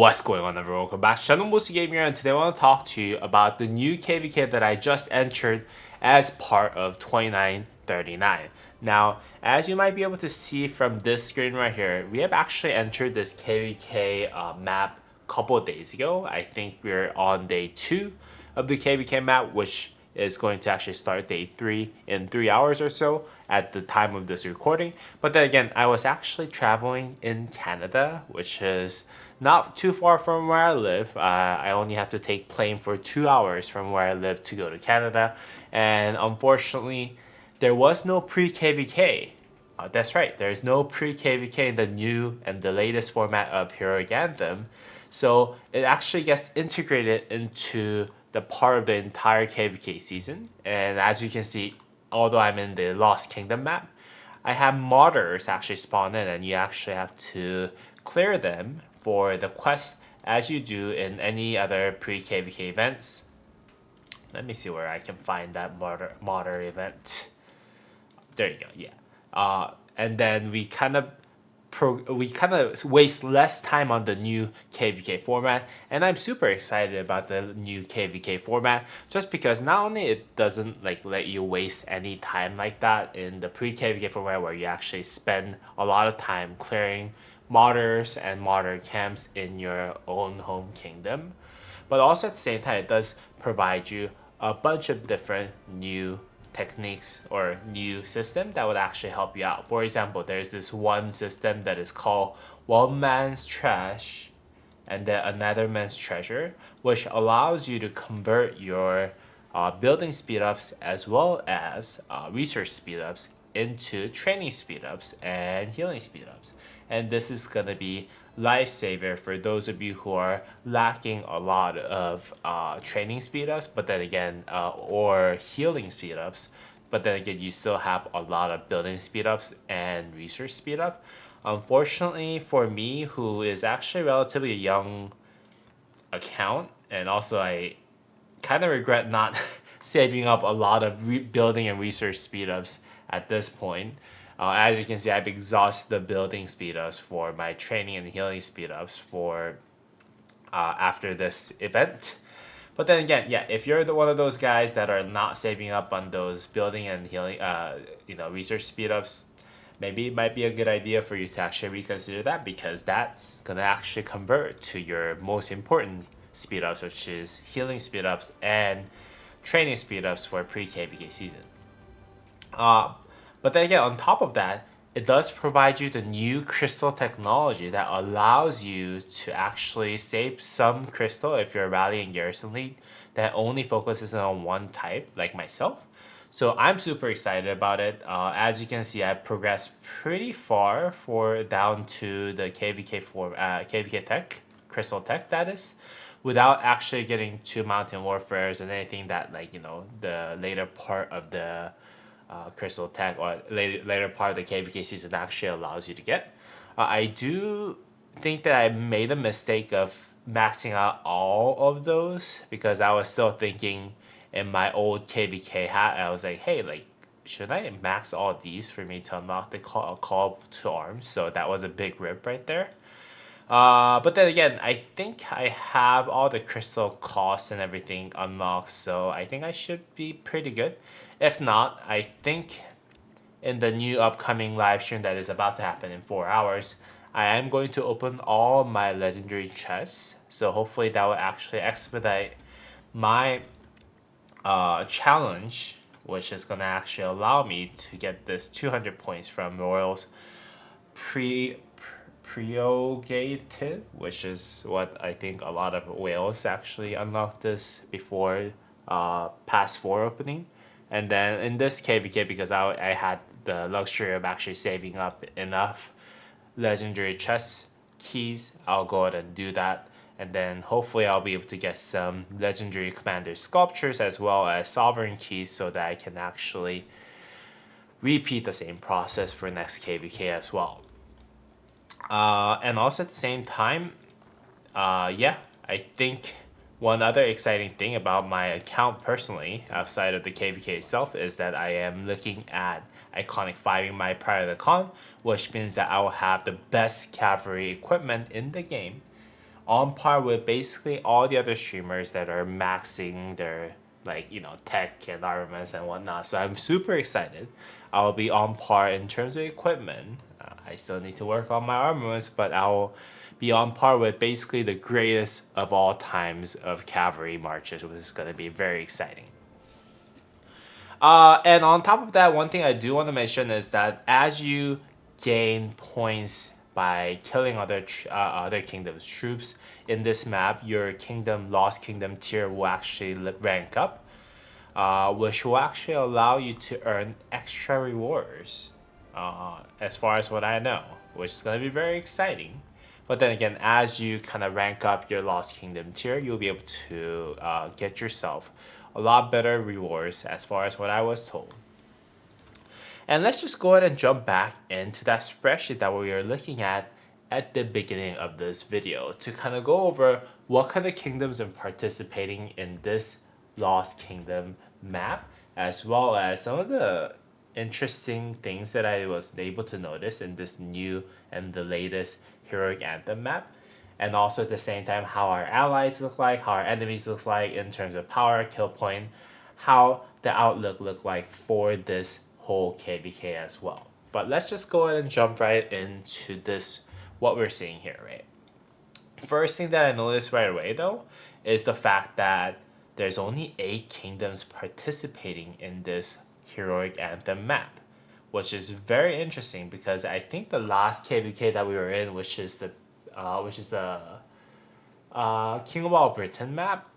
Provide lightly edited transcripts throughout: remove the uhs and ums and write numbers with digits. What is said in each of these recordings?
What's going on, everyone? Welcome back to Channel Mostly Gamer, and today I want to talk to you about the new KvK that I just entered as part of 2939. Now, as you might be able to see from this screen right here, we have actually entered this KvK map a couple of days ago. I think we're on day 2 of the KvK map, which is going to actually start day 3 in 3 hours or so at the time of this recording. But then again, I was actually traveling in Canada, which is not too far from where I live. I only have to take plane for 2 hours from where I live to go to Canada. And unfortunately, there was no pre-KvK. That's right, there's no pre-KvK in the new and the latest format of Heroic Anthem. So it actually gets integrated into the part of the entire KvK season. And as you can see, although I'm in the Lost Kingdom map, I have martyrs actually spawn in, and you actually have to clear them for the quest as you do in any other pre-KvK events. Let me see where I can find that martyr event. There you go, yeah. And then we kind of waste less time on the new KvK format, and I'm super excited about the new KvK format just because not only it doesn't let you waste any time like that in the pre-KvK format where you actually spend a lot of time clearing martyrs and martyr camps in your own home kingdom, but also at the same time it does provide you a bunch of different new techniques or new system that would actually help you out. For example, there's this one system that is called one man's trash and then another man's treasure, which allows you to convert your building speedups as well as research speedups into training speedups and healing speedups. And this is going to be lifesaver for those of you who are lacking a lot of training speedups, but then again, or healing speedups, but then again, you still have a lot of building speedups and research speedup. Unfortunately for me, who is actually relatively a young account, and also I kind of regret not saving up a lot of building and research speedups at this point. As you can see, I've exhausted the building speedups for my training and healing speedups for after this event. But then again, yeah, if you're one of those guys that are not saving up on those building and healing, research speedups, maybe it might be a good idea for you to actually reconsider that, because that's gonna actually convert to your most important speedups, which is healing speedups and training speedups for pre-KvK season. But then again, on top of that, it does provide you the new crystal technology that allows you to actually save some crystal if you're a rally and garrison league that only focuses on one type, like myself. So I'm super excited about it. As you can see, I've progressed pretty far down to the KvK tech, crystal tech that is, without actually getting to mountain warfares and anything that the later part of the crystal tech or later part of the KvK season actually allows you to get. I do think that I made a mistake of maxing out all of those, because I was still thinking in my old KvK hat, I was like, hey, should I max all these for me to unlock the call to arms? So that was a big rip right there. But then again, I think I have all the crystal costs and everything unlocked, so I think I should be pretty good. If not, I think in the new upcoming live stream that is about to happen in 4 hours, I am going to open all my legendary chests. So hopefully that will actually expedite my challenge, which is going to actually allow me to get this 200 points from Royal's prerogative, which is what I think a lot of whales actually unlocked this before past 4 opening. And then in this KvK, because I had the luxury of actually saving up enough legendary chest keys, I'll go ahead and do that. And then hopefully I'll be able to get some legendary commander sculptures as well as sovereign keys, so that I can actually repeat the same process for next KvK as well. And also at the same time, I think one other exciting thing about my account personally, outside of the KvK itself, is that I am looking at iconic 5ing my prior to the con, which means that I will have the best cavalry equipment in the game, on par with basically all the other streamers that are maxing their tech and armaments and whatnot. So I'm super excited. I'll be on par in terms of equipment. I still need to work on my armaments, but I'll be on par with basically the greatest of all times of cavalry marches, which is going to be very exciting. And on top of that, one thing I do want to mention is that as you gain points by killing other kingdoms' troops in this map, your Lost Kingdom tier will actually rank up, which will actually allow you to earn extra rewards, as far as what I know, which is going to be very exciting. But then again, as you kind of rank up your Lost Kingdom tier, you'll be able to get yourself a lot better rewards as far as what I was told. And let's just go ahead and jump back into that spreadsheet that we were looking at the beginning of this video to kind of go over what kind of kingdoms are participating in this Lost Kingdom map, as well as some of the interesting things that I was able to notice in this new and the latest Heroic Anthem map. And also at the same time, how our allies look like, how our enemies look like in terms of power, kill point, how the outlook look like for this whole KvK as well. But let's just go ahead and jump right into this, what we're seeing here, right? First thing that I noticed right away though is the fact that there's only 8 kingdoms participating in this Heroic Anthem map, which is very interesting because I think the last KvK that we were in, which is the Kingdom of Britain map,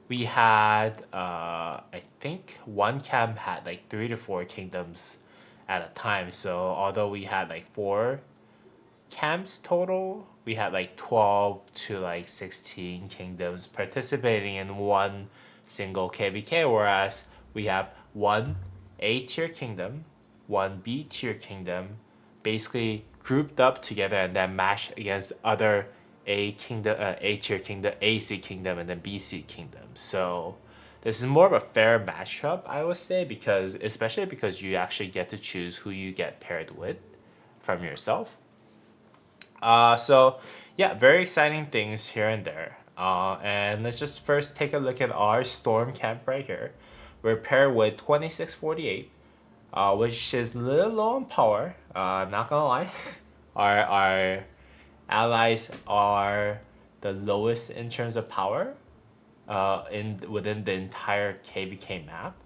we had I think one camp had like 3 to 4 kingdoms at a time. So although we had like 4 camps total, we had like 12 to like 16 kingdoms participating in one single KvK, whereas we have one A tier kingdom, one B tier kingdom, basically grouped up together and then matched against other A tier kingdom, AC kingdom, and then BC kingdom. So this is more of a fair matchup, I would say, especially because you actually get to choose who you get paired with from yourself. So yeah, very exciting things here and there. And let's just first take a look at our storm camp right here. We're paired with 2648, which is a little low on power. I'm not gonna lie. Our allies are the lowest in terms of power within the entire KvK map.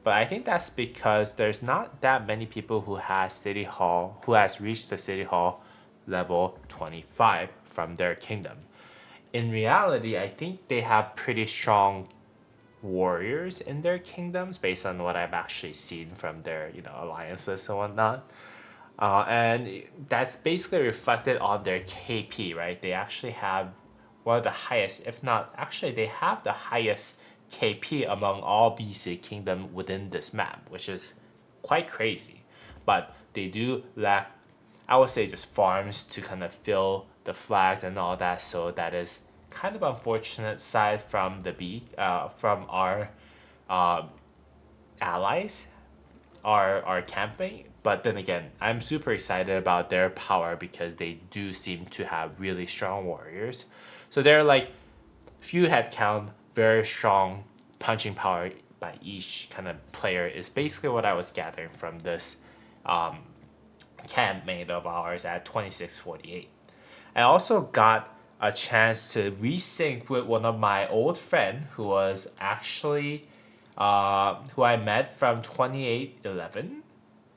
But I think that's because there's not that many people who has reached the City Hall level 25 from their kingdom. In reality, I think they have pretty strong warriors in their kingdoms based on what I've actually seen from their alliances and whatnot. And that's basically reflected on their KP, right? They actually have one of the highest, if not, actually they have the highest KP among all BC kingdom within this map, which is quite crazy. But they do lack, I would say, just farms to kind of fill the flags and all that, so that is kind of unfortunate side from from our allies, our camping. But then again, I'm super excited about their power because they do seem to have really strong warriors. So they're like few head count, very strong punching power by each kind of player is basically what I was gathering from this campmate of ours at 2648. I also got a chance to resync with one of my old friend who was actually who I met from 2811,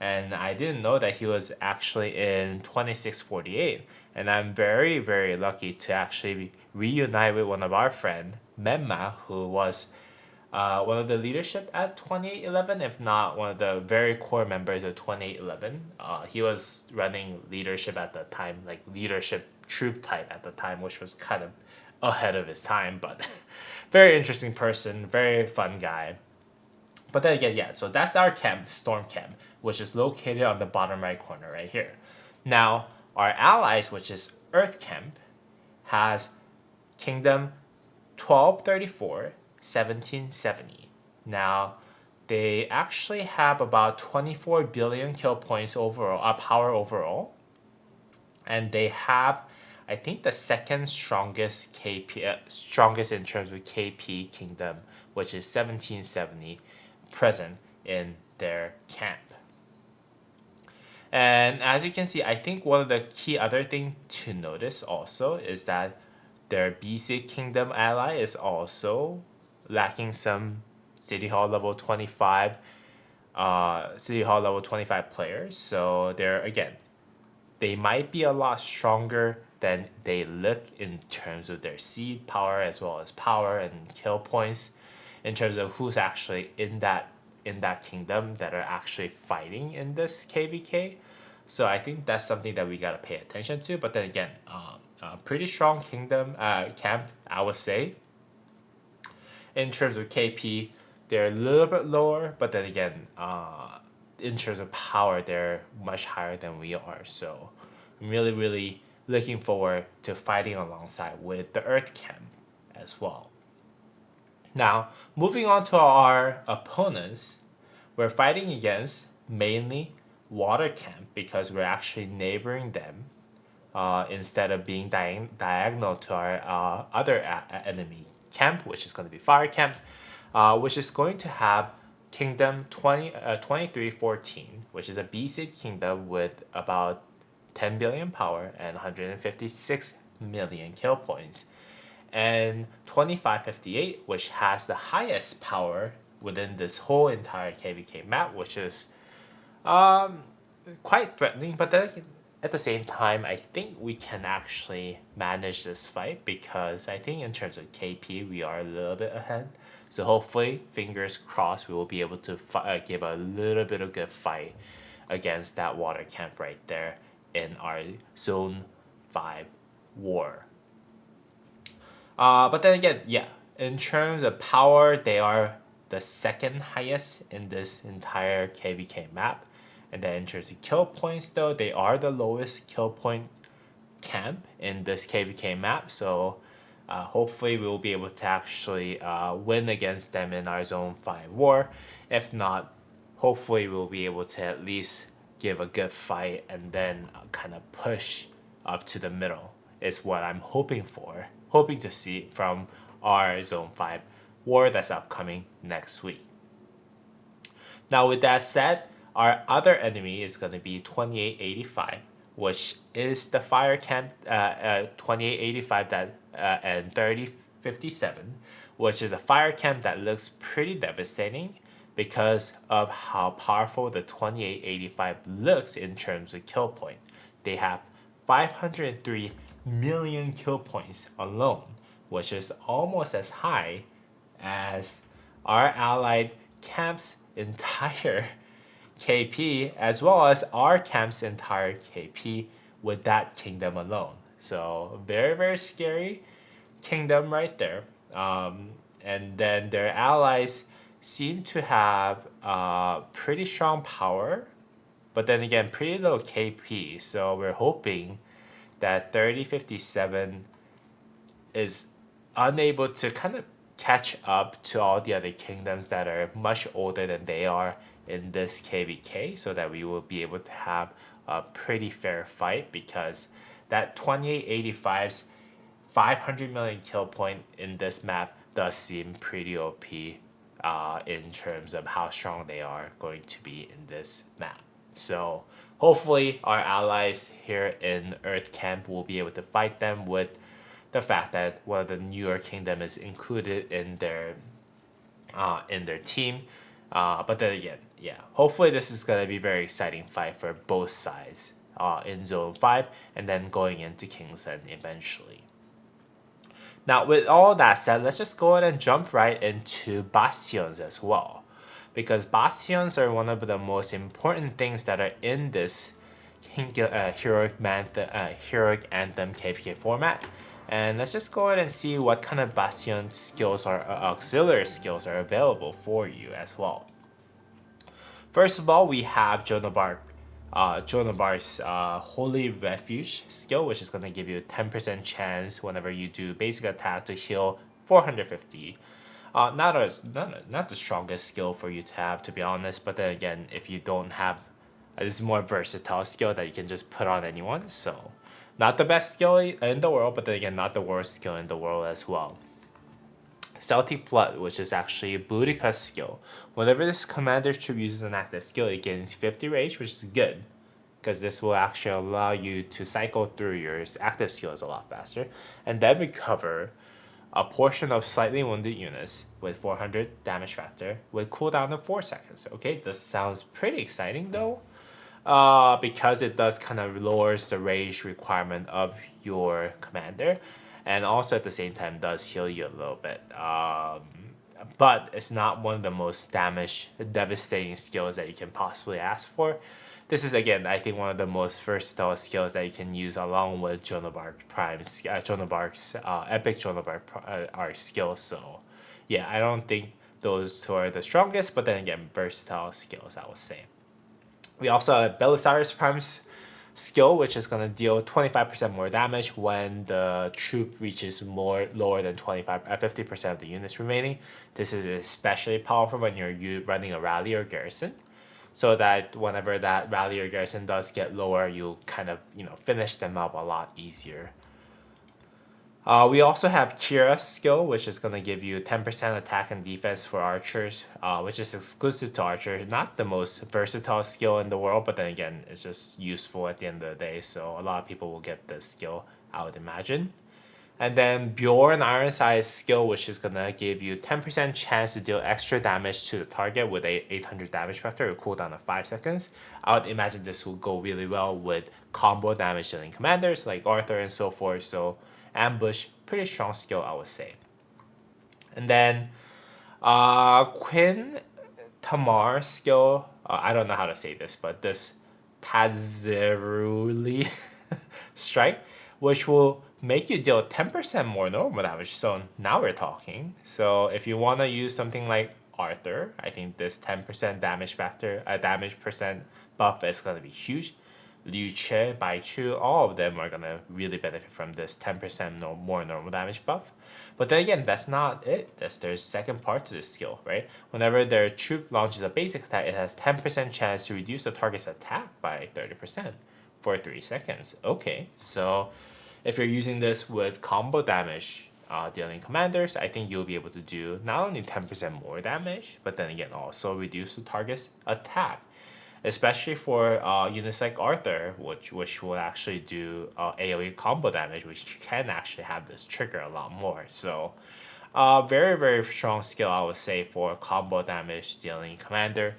and I didn't know that he was actually in 2648. And I'm very, very lucky to actually reunite with one of our friend, Memma, who was one of the leadership at 2811, if not one of the very core members of 2811. He was running leadership at the time, like leadership troop type at the time, which was kind of ahead of his time, but very interesting person, very fun guy. But then again, yeah, so that's our camp, Storm Camp, which is located on the bottom right corner right here. Now, our allies, which is Earth Camp, has Kingdom 1234, 1770. Now, they actually have about 24 billion kill points overall, power overall. And they have, I think the second strongest strongest in terms of KP kingdom, which is 1770, present in their camp. And as you can see, I think one of the key other thing to notice also is that their BC Kingdom ally is also lacking some City Hall level 25 players. So they're, again, they might be a lot stronger than they look in terms of their seed power as well as power and kill points, in terms of who's actually in that kingdom that are actually fighting in this KvK. So I think that's something that we gotta pay attention to. But then again, pretty strong kingdom camp, I would say. In terms of KP, they're a little bit lower, but then again, in terms of power, they're much higher than we are. So I'm really, really looking forward to fighting alongside with the Earth camp as well. Now, moving on to our opponents, we're fighting against mainly Water Camp because we're actually neighboring them instead of being diagonal to our other enemy camp, which is going to be Fire Camp, which is going to have Kingdom 2314, which is a B-Seed kingdom with about 10 billion power and 156 million kill points. And 2558, which has the highest power within this whole entire KvK map, which is quite threatening. But then at the same time, I think we can actually manage this fight because I think in terms of KP, we are a little bit ahead. So hopefully, fingers crossed, we will be able to give a little bit of good fight against that water camp right there in our Zone 5 war. But then again, yeah, in terms of power, they are the second highest in this entire KvK map. And then in terms of kill points, though, they are the lowest kill point camp in this KvK map. So hopefully we will be able to actually win against them in our Zone 5 war. If not, hopefully we'll be able to at least give a good fight and then kind of push up to the middle is what I'm hoping to see from our Zone 5 war that's upcoming next week. Now with that said, our other enemy is going to be 2885, which is the Fire Camp 2885 and 3057, which is a Fire Camp that looks pretty devastating because of how powerful the 2885 looks in terms of kill point. They have 503 million kill points alone, which is almost as high as our allied camp's entire KP, as well as our camp's entire KP with that kingdom alone. So very, very scary kingdom right there. And then their allies seem to have pretty strong power, but then again, pretty low KP. So we're hoping that 3057 is unable to kind of catch up to all the other kingdoms that are much older than they are in this KvK, so that we will be able to have a pretty fair fight, because that 2885's 500 million kill point in this map does seem pretty OP in terms of how strong they are going to be in this map. So hopefully our allies here in Earth Camp will be able to fight them with the fact that one of the newer kingdom is included in their team. But then again, yeah, hopefully this is going to be a very exciting fight for both sides in Zone 5 and then going into King's End eventually. Now, with all that said, let's just go ahead and jump right into Bastions as well, because Bastions are one of the most important things that are in this Heroic Anthem KvK format. And let's just go ahead and see what kind of Bastion skills or auxiliary skills are available for you as well. First of all, we have Jonabar's Holy Refuge skill, which is going to give you a 10% chance whenever you do basic attack to heal 450. Not the strongest skill for you to have, to be honest, but then again, if you don't have, this is more versatile skill that you can just put on anyone, so Not the best skill in the world, but then again, not the worst skill in the world as well. Celtic Blood, which is actually a Boudica's skill. Whenever this commander troop uses an active skill, it gains 50 rage, which is good, because this will actually allow you to cycle through your active skills a lot faster, and then recover a portion of slightly wounded units with 400 damage factor with cooldown of 4 seconds. Okay, this sounds pretty exciting though, because it does kind of lowers the rage requirement of your commander, and also at the same time does heal you a little bit. But it's not one of the most devastating skills that you can possibly ask for. This is again, I think, one of the most versatile skills that you can use along with Joan of Arc Prime's, Joan of Arc's epic Joan of Arc skills. So, yeah, I don't think those two are the strongest, but then again, versatile skills, I would say. We also have Bellisarus Prime's skill, which is going to deal 25% more damage when the troop reaches lower than 50% of the units remaining. This is especially powerful when you're running a rally or garrison, so that whenever that rally or garrison does get lower, you kind of finish them up a lot easier. We also have Kira's skill, which is going to give you 10% attack and defense for archers, which is exclusive to archers. Not the most versatile skill in the world, but then again, it's just useful at the end of the day, so a lot of people will get this skill, I would imagine. And then Bujorn Ironside's skill, which is going to give you 10% chance to deal extra damage to the target with a 800 damage factor, a cooldown of 5 seconds. I would imagine this will go really well with combo damage dealing commanders like Arthur and so forth. So Ambush, pretty strong skill, I would say. And then Quinn Tamar skill, I don't know how to say this, but this Tazeruli strike, which will make you deal 10% more normal damage. So now we're talking. So if you want to use something like Arthur, I think this 10% damage factor, damage percent buff is going to be huge. Liu Che, Bai Chu, all of them are going to really benefit from this 10% more normal damage buff. But then again, that's not it. There's second part to this skill, right? Whenever their troop launches a basic attack, it has 10% chance to reduce the target's attack by 30% for 3 seconds. Okay, so if you're using this with combo damage dealing commanders, I think you'll be able to do not only 10% more damage, but then again also reduce the target's attack. Especially for units like Arthur, which will actually do AoE combo damage, which can actually have this trigger a lot more. So very, very strong skill, I would say, for combo damage dealing commander,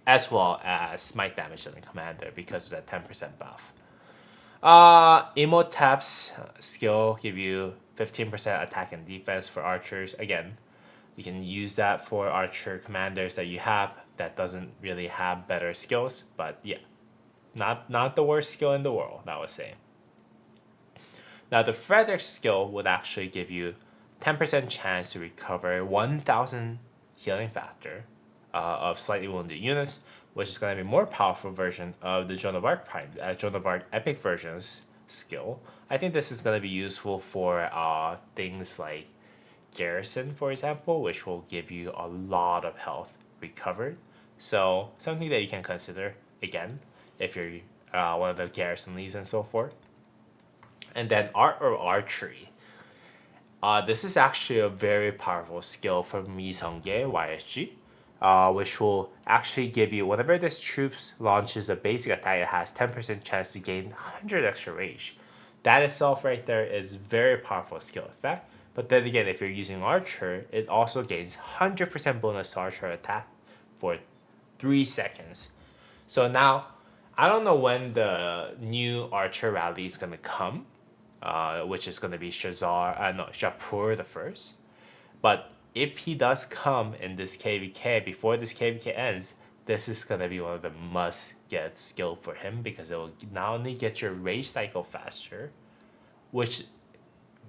as well as smite damage dealing commander because of that 10% buff. Emotap's skill give you 15% attack and defense for archers. Again, you can use that for archer commanders that you have that doesn't really have better skills, but yeah, not the worst skill in the world, I would say. Now the Frederick skill would actually give you 10% chance to recover 1000 healing factor of slightly wounded units, which is going to be a more powerful version of the Joan of Arc Prime, Joan of Arc Epic version's skill. I think this is going to be useful for things like Garrison, for example, which will give you a lot of health recovered. So something that you can consider, again, if you're one of the Garrison leads and so forth. And then Art or Archery. This is actually a very powerful skill from Misongye YSG, which will actually give you, whenever this troops launches a basic attack, it has 10% chance to gain 100 extra rage. That itself right there is very powerful skill effect. But then again, if you're using Archer, it also gains 100% bonus to Archer attack for 3 seconds. So now, I don't know when the new Archer rally is going to come, which is going to be Shapur the first. But if he does come in this KvK, before this KvK ends, this is going to be one of the must-get skill for him, because it will not only get your rage cycle faster, which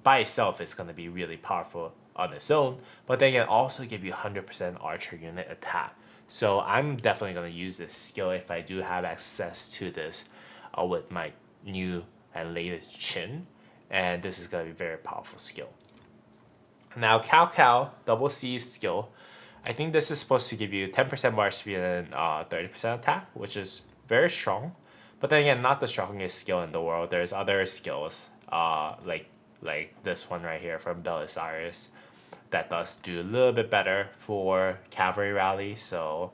by itself is going to be really powerful on its own, but then it also give you 100% archer unit attack. So I'm definitely going to use this skill if I do have access to this with my new and latest chin, and this is going to be a very powerful skill. Now Cowcow double C's skill, I think this is supposed to give you 10% march speed and 30% attack, which is very strong. But then again, not the strongest skill in the world. There's other skills, like this one right here from Bellisarus, that does do a little bit better for cavalry rally. So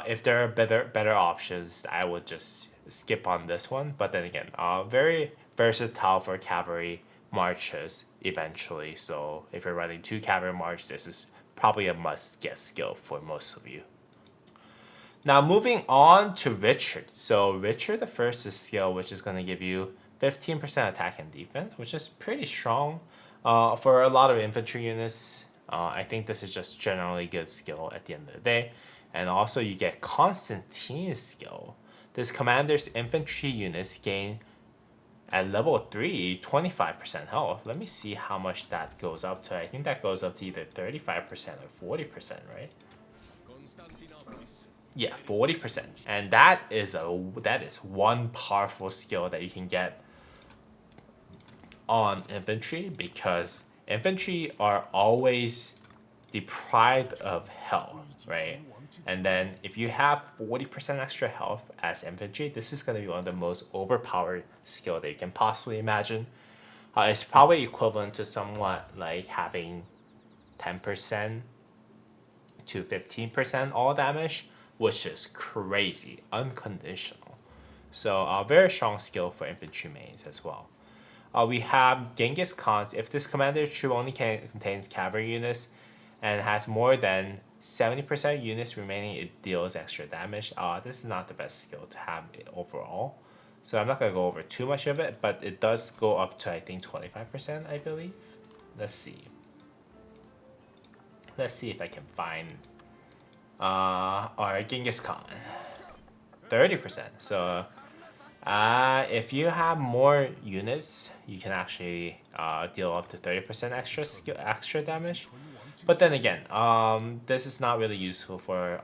if there are better options, I would just skip on this one. But then again, very versatile for cavalry marches eventually. So if you're running 2 cavalry march, this is probably a must get skill for most of you. Now moving on to Richard. So Richard the first is skill, which is going to give you 15% attack and defense, which is pretty strong for a lot of infantry units. I think this is just generally good skill at the end of the day. And also you get Constantine's skill. This commander's infantry units gain at level 3, 25% health. Let me see how much that goes up to. I think that goes up to either 35% or 40%, right? Yeah, 40%. And that is one powerful skill that you can get on infantry, because infantry are always deprived of health, right? And then if you have 40% extra health as infantry, this is going to be one of the most overpowered skill that you can possibly imagine. It's probably equivalent to somewhat like having 10% to 15% all damage, which is crazy, unconditional. So a very strong skill for infantry mains as well. We have Genghis Khan's. If this commander troop only contains cavalry units and has more than 70% units remaining, it deals extra damage. This is not the best skill to have overall. So I'm not going to go over too much of it, but it does go up to, I think, 25%, I believe. Let's see. Let's see if I can find our Genghis Khan. 30%. So if you have more units, you can actually deal up to 30% extra damage. But then again, this is not really useful for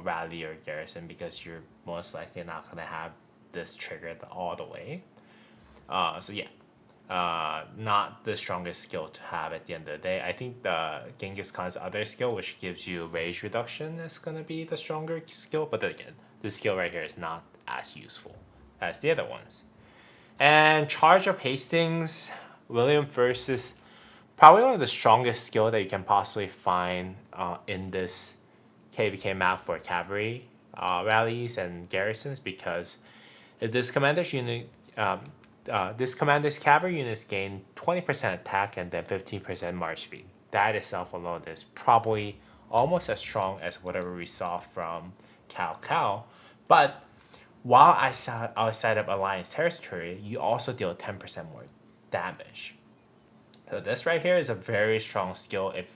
rally or garrison, because you're most likely not gonna have this triggered all the way. So yeah, not the strongest skill to have at the end of the day. I think the Genghis Khan's other skill, which gives you rage reduction, is gonna be the stronger skill. But then again, this skill right here is not as useful as the other ones. And Charge of Hastings, William versus probably one of the strongest skill that you can possibly find in this KvK map for cavalry rallies and garrisons, because if this commander's unit, this commander's cavalry units gain 20% attack and then 15% march speed. That itself alone is probably almost as strong as whatever we saw from Cowcow. But while outside of Alliance territory, you also deal 10% more damage. So this right here is a very strong skill if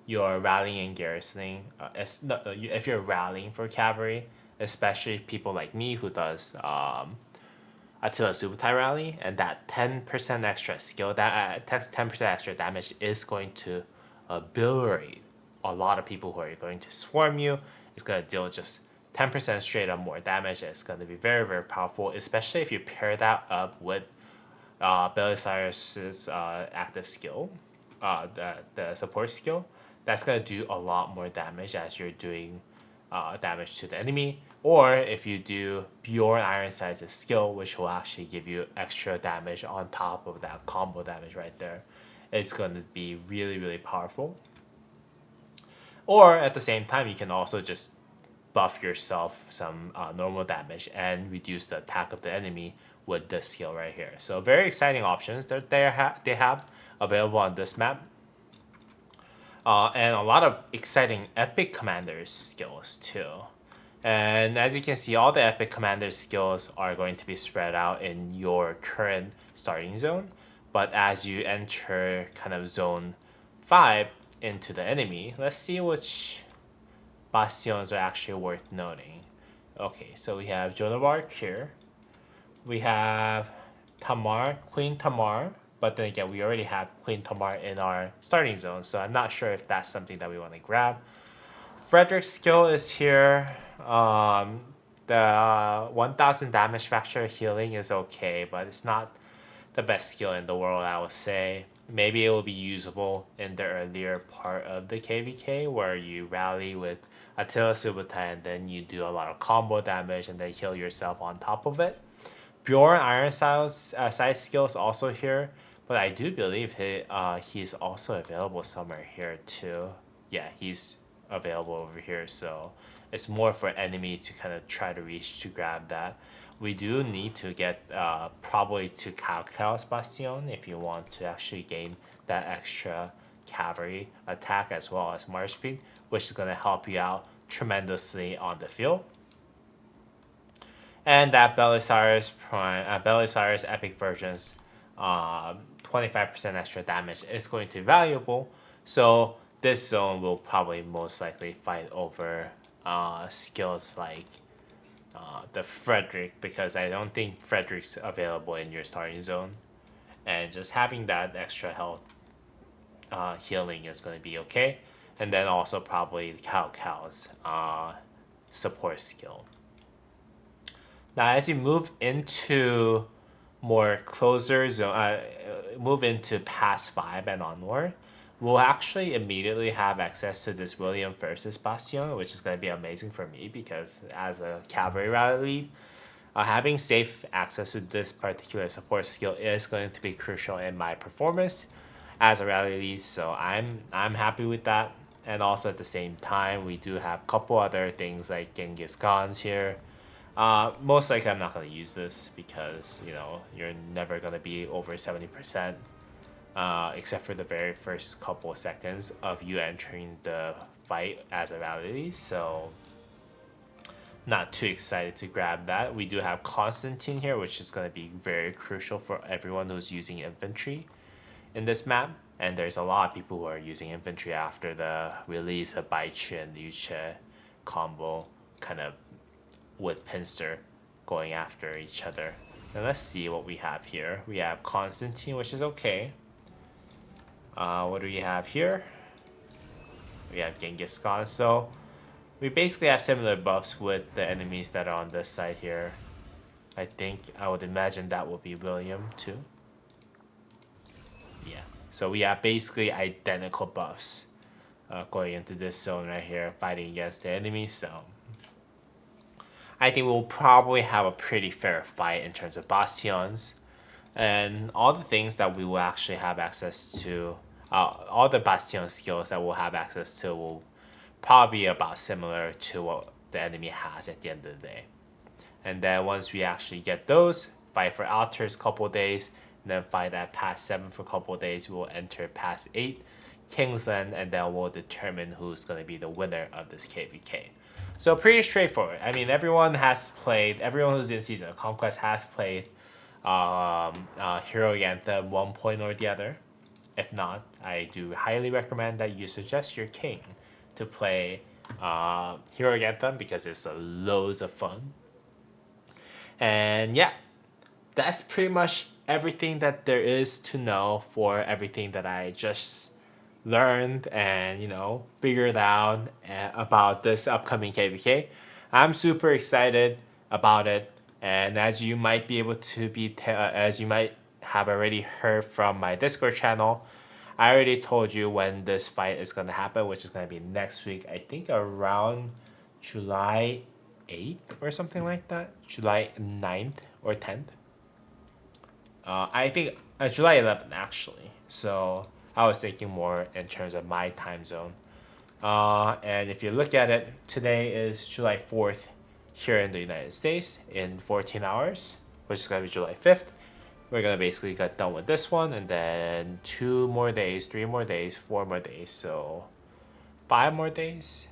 you're rallying and garrisoning. If you're rallying for cavalry, especially people like me who does Attila Subutai rally, and that 10% extra skill, that 10% extra damage is going to obliterate a lot of people who are going to swarm you. It's going to deal just 10% straight up more damage. It's going to be very, very powerful, especially if you pair that up with Bellisarus's active skill, the support skill. That's going to do a lot more damage as you're doing damage to the enemy. Or if you do Bujorn Ironside's skill, which will actually give you extra damage on top of that combo damage right there, it's going to be really, really powerful. Or at the same time, you can also just buff yourself some normal damage and reduce the attack of the enemy with this skill right here. So very exciting options that they have available on this map. And a lot of exciting epic commanders skills too. And as you can see, all the epic commander skills are going to be spread out in your current starting zone. But as you enter kind of zone 5 into the enemy, let's see which bastions are actually worth noting. Okay, so we have Joan of Arc here. We have Tamar, Queen Tamar. But then again, we already have Queen Tamar in our starting zone, so I'm not sure if that's something that we want to grab. Frederick's skill is here. The 1000 damage factor healing is okay, but it's not the best skill in the world, I would say. Maybe it will be usable in the earlier part of the KvK where you rally with Attila Subutai, and then you do a lot of combo damage and then heal yourself on top of it. Bjorn Iron size skills also here, but I do believe he's also available somewhere here too. Yeah, he's available over here, so it's more for enemy to kind of try to reach to grab that. We do need to get probably to Cowcow's Bastion if you want to actually gain that extra cavalry attack as well as march speed, which is going to help you out tremendously on the field. And that Bellisarus Prime, Bellisarus Epic versions, 25% extra damage is going to be valuable. So this zone will probably most likely fight over skills like the Frederick, because I don't think Frederick's available in your starting zone. And just having that extra health healing is going to be okay. And then also probably Cowcow's support skill. Now, as you move into more closer zone, move into past 5 and onward, we'll actually immediately have access to this William versus Bastion, which is going to be amazing for me because as a cavalry rally lead, having safe access to this particular support skill is going to be crucial in my performance as a rally lead. So I'm happy with that. And also at the same time, we do have a couple other things like Genghis Khan's here. Most likely I'm not going to use this because, you know, you're never going to be over 70%, except for the very first couple of seconds of you entering the fight as a rally. So not too excited to grab that. We do have Constantine here, which is going to be very crucial for everyone who's using infantry in this map. And there's a lot of people who are using infantry after the release of Baichi and Yuche combo, kind of with Pincer going after each other. Now let's see what we have here. We have Constantine, which is okay. What do we have here? We have Genghis Khan. So we basically have similar buffs with the enemies that are on this side here. I would imagine that will be William too. Yeah. So we have basically identical buffs going into this zone right here, fighting against the enemy. So I think we'll probably have a pretty fair fight in terms of Bastions. And all the things that we will actually have access to, all the Bastion skills that we'll have access to will probably be about similar to what the enemy has at the end of the day. And then once we actually get those, fight for Altars a couple days, and then fight at past 7 for a couple days, we will enter past 8, Kingsland, and then we'll determine who's going to be the winner of this KvK. So pretty straightforward. I mean, everyone who's in Season of Conquest has played Hero Anthem one point or the other. If not, I do highly recommend that you suggest your king to play Hero Anthem because it's loads of fun. And yeah, that's pretty much everything that there is to know for everything that I just learned and, you know, figured out about this upcoming KvK. I'm super excited about it, and as you might be able to as you might have already heard from my Discord channel, I already told you when this fight is going to happen, which is going to be next week. I think around July 8th or something like that. July 9th or 10th. I think July 11th actually. So I was thinking more in terms of my time zone. And if you look at it, today is July 4th here in the United States in 14 hours, which is going to be July 5th. We're going to basically get done with this one, and then 2 more days, 3 more days, 4 more days. So 5 more days.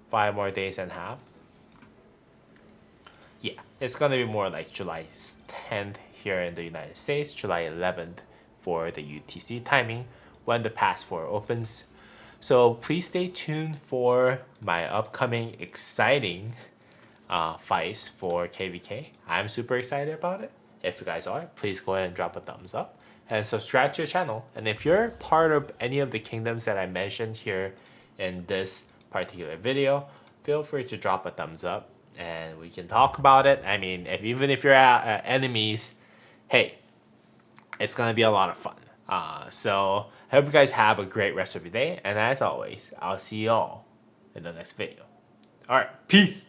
5 more days and a half. Yeah, it's going to be more like July 10th here in the United States, July 11th for the UTC timing when the Pass 4 opens. So please stay tuned for my upcoming exciting fights for KvK. I'm super excited about it. If you guys are, please go ahead and drop a thumbs up and subscribe to the channel. And if you're part of any of the kingdoms that I mentioned here in this particular video, feel free to drop a thumbs up and we can talk about it. I mean, even if you're enemies, hey, it's gonna be a lot of fun. So I hope you guys have a great rest of your day, and as always, I'll see you all in the next video. Alright, peace!